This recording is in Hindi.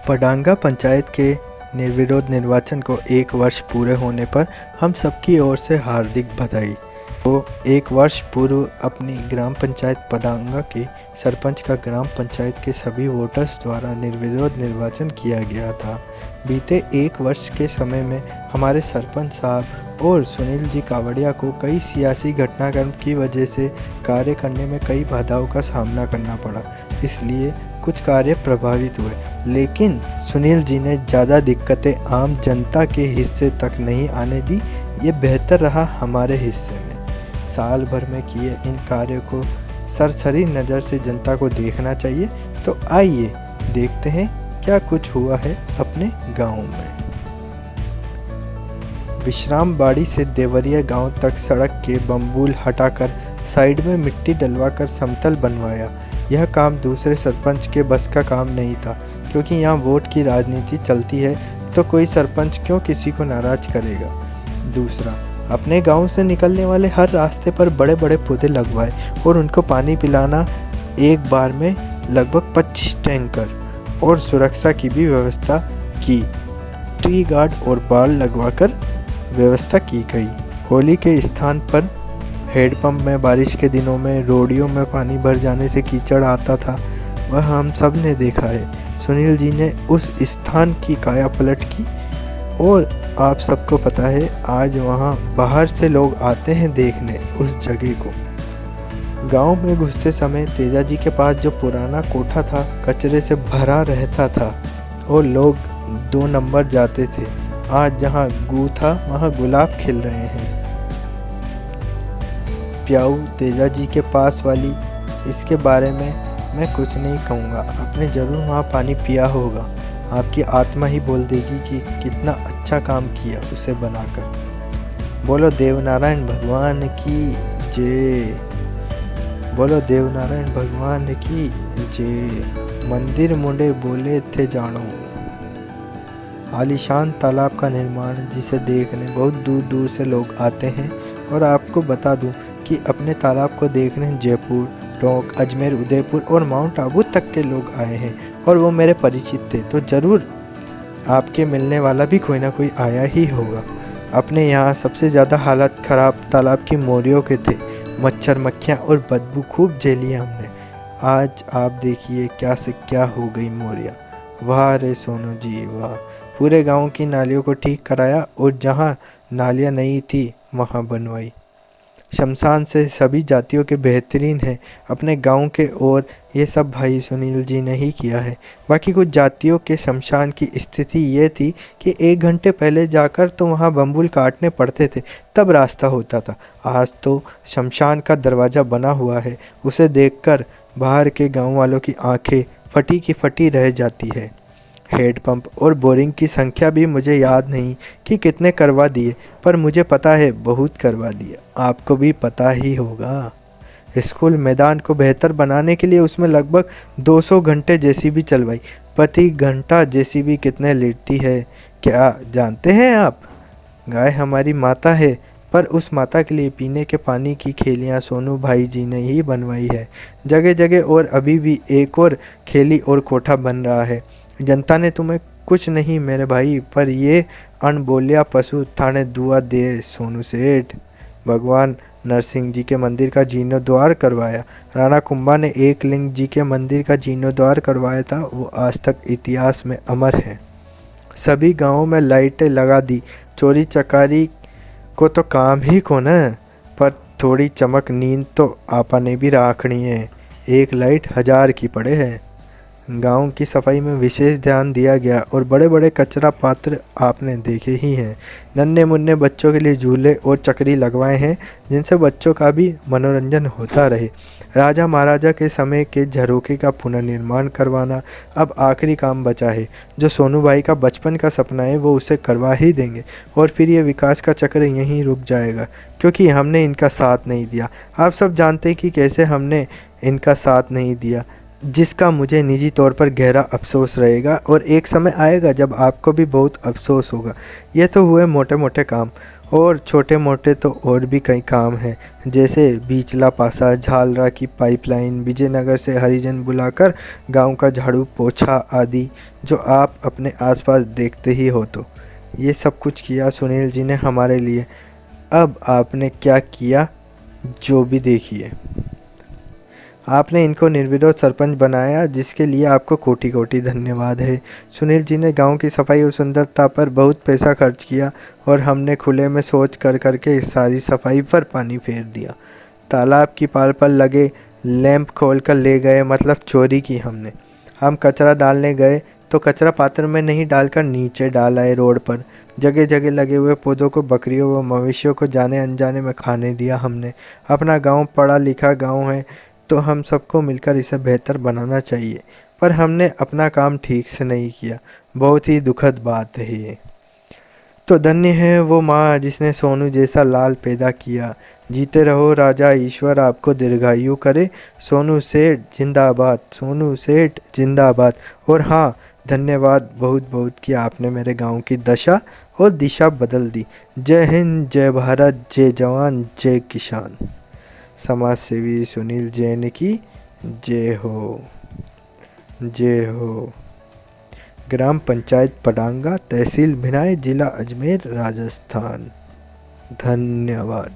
पडांगा पंचायत के निर्विरोध निर्वाचन को 1 वर्ष पूरे होने पर हम सबकी ओर से हार्दिक बधाई। तो 1 वर्ष पूर्व अपनी ग्राम पंचायत पडांगा के सरपंच का ग्राम पंचायत के सभी वोटर्स द्वारा निर्विरोध निर्वाचन किया गया था। बीते 1 वर्ष के समय में हमारे सरपंच साहब और सुनील जी कावड़िया को कई सियासी घटनाक्रम की वजह से कार्य करने में कई बाधाओं का सामना करना पड़ा, इसलिए कुछ कार्य प्रभावित हुए। लेकिन सुनील जी ने ज़्यादा दिक्कतें आम जनता के हिस्से तक नहीं आने दी। ये बेहतर रहा हमारे हिस्से में। साल भर में किए इन कार्यों को सरसरी नज़र से जनता को देखना चाहिए। तो आइए देखते हैं क्या कुछ हुआ है अपने गांव में। विश्राम बाड़ी से देवरिया गांव तक सड़क के बम्बूल हटाकर साइड में मिट्टी डलवाकर समतल बनवाया। यह काम दूसरे सरपंच के बस का काम नहीं था, क्योंकि यहाँ वोट की राजनीति चलती है तो कोई सरपंच क्यों किसी को नाराज करेगा। दूसरा, अपने गांव से निकलने वाले हर रास्ते पर बड़े बड़े पौधे लगवाए और उनको पानी पिलाना एक बार में लगभग 25 टैंकर और सुरक्षा की भी व्यवस्था की। ट्री गार्ड और बाड़ लगवाकर व्यवस्था की गई। होली के स्थान पर हैंडपंप में बारिश के दिनों में रोडियों में पानी भर जाने से कीचड़ आता था, वह हम सब ने देखा है। सुनील जी ने उस स्थान की काया पलट की और आप सबको पता है आज वहाँ बाहर से लोग आते हैं देखने उस जगह को। गांव में घुसते समय तेजा जी के पास जो पुराना कोठा था कचरे से भरा रहता था और लोग 2 नंबर जाते थे। आज जहाँ गू था वहाँ गुलाब खिल रहे हैं। प्याऊ तेजा जी के पास वाली, इसके बारे में मैं कुछ नहीं कहूँगा, आपने ज़रूर वहाँ पानी पिया होगा। आपकी आत्मा ही बोल देगी कि कितना अच्छा काम किया उसे बनाकर। बोलो देवनारायण भगवान की जय। बोलो देवनारायण भगवान की जय। मंदिर मुंडे बोले थे जानो। आलीशान तालाब का निर्माण जिसे देखने बहुत दूर दूर से लोग आते हैं। और आपको बता दूं कि अपने तालाब को देखने जयपुर, टोंक, अजमेर, उदयपुर और माउंट आबू तक के लोग आए हैं और वो मेरे परिचित थे। तो ज़रूर आपके मिलने वाला भी कोई ना कोई आया ही होगा। अपने यहाँ सबसे ज़्यादा हालत ख़राब तालाब की मोरियों के थे। मच्छर मक्खियाँ और बदबू खूब झेली हमने। आज आप देखिए क्या से क्या हो गई मोरियाँ। वाह रे सोनू जी वाह। पूरे गांव की नालियों को ठीक कराया और जहाँ नालियाँ नहीं थी वहाँ बनवाई। शमशान से सभी जातियों के बेहतरीन है अपने गांव के, और ये सब भाई सुनील जी ने ही किया है। बाकी कुछ जातियों के शमशान की स्थिति ये थी कि 1 घंटे पहले जाकर तो वहाँ बम्बूल काटने पड़ते थे, तब रास्ता होता था। आज तो शमशान का दरवाज़ा बना हुआ है, उसे देखकर बाहर के गांव वालों की आंखें फटी की फटी रह जाती है। हैंडपंप और बोरिंग की संख्या भी मुझे याद नहीं कि कितने करवा दिए, पर मुझे पता है बहुत करवा दिया। आपको भी पता ही होगा। स्कूल मैदान को बेहतर बनाने के लिए उसमें लगभग 200 घंटे जेसीबी चलवाई। प्रति घंटा जेसीबी कितने लीटती है क्या जानते हैं आप? गाय हमारी माता है, पर उस माता के लिए पीने के पानी की खेलियाँ सोनू भाई जी ने ही बनवाई है जगह जगह। और अभी भी एक और खेली और कोठा बन रहा है। जनता ने तुम्हें कुछ नहीं मेरे भाई, पर ये अनबोलिया पशु थाने दुआ दे सोनू सेठ। भगवान नरसिंह जी के मंदिर का जीर्णोद्वार करवाया। राणा कुंभा ने एकलिंग जी के मंदिर का जीर्णोद्वार करवाया था, वो आज तक इतिहास में अमर है। सभी गांवों में लाइटें लगा दी। चोरी चकारी को तो काम ही को न, पर थोड़ी चमक नींद तो आपा ने भी राखनी है। 1 लाइट 1000 की पड़े है। गांव की सफाई में विशेष ध्यान दिया गया और बड़े बड़े कचरा पात्र आपने देखे ही हैं। नन्हे मुन्ने बच्चों के लिए झूले और चक्री लगवाए हैं, जिनसे बच्चों का भी मनोरंजन होता रहे। राजा महाराजा के समय के झरोखे का पुनर्निर्माण करवाना अब आखिरी काम बचा है। जो सोनू भाई का बचपन का सपना है वो उसे करवा ही देंगे, और फिर ये विकास का चक्र यहीं रुक जाएगा, क्योंकि हमने इनका साथ नहीं दिया। आप सब जानते हैं कि कैसे हमने इनका साथ नहीं दिया, जिसका मुझे निजी तौर पर गहरा अफसोस रहेगा। और एक समय आएगा जब आपको भी बहुत अफसोस होगा। ये तो हुए मोटे मोटे काम, और छोटे मोटे तो और भी कई काम हैं, जैसे बीचला पासा, झालरा की पाइपलाइन, विजयनगर से हरिजन बुलाकर गांव का झाड़ू पोछा आदि, जो आप अपने आसपास देखते ही हो। तो ये सब कुछ किया सुनील जी ने हमारे लिए। अब आपने क्या किया, जो भी देखिए। आपने इनको निर्विरोध सरपंच बनाया, जिसके लिए आपको कोटि कोटि धन्यवाद है। सुनील जी ने गांव की सफाई और सुंदरता पर बहुत पैसा खर्च किया और हमने खुले में शौच कर करके सारी सफाई पर पानी फेर दिया। तालाब की पाल पर लगे लैंप खोल कर ले गए, मतलब चोरी की हमने। हम कचरा डालने गए तो कचरा पात्र में नहीं डालकर नीचे डाल आए रोड पर। जगह जगह लगे हुए पौधों को बकरियों व मवेशियों को जाने अनजाने में खाने दिया हमने। अपना गांव पढ़ा लिखा गांव है, तो हम सबको मिलकर इसे बेहतर बनाना चाहिए, पर हमने अपना काम ठीक से नहीं किया। बहुत ही दुखद बात है ये। तो धन्य है वो माँ जिसने सोनू जैसा लाल पैदा किया। जीते रहो राजा, ईश्वर आपको दीर्घायु करे। सोनू सेठ जिंदाबाद, सोनू सेठ जिंदाबाद। और हाँ, धन्यवाद बहुत बहुत कि आपने मेरे गांव की दशा और दिशा बदल दी। जय हिंद, जय भारत, जय जवान, जय किसान। समाज सेवी सुनील जैन की जय हो, जय हो। ग्राम पंचायत पडांगा, तहसील भिनाई, जिला अजमेर, राजस्थान। धन्यवाद।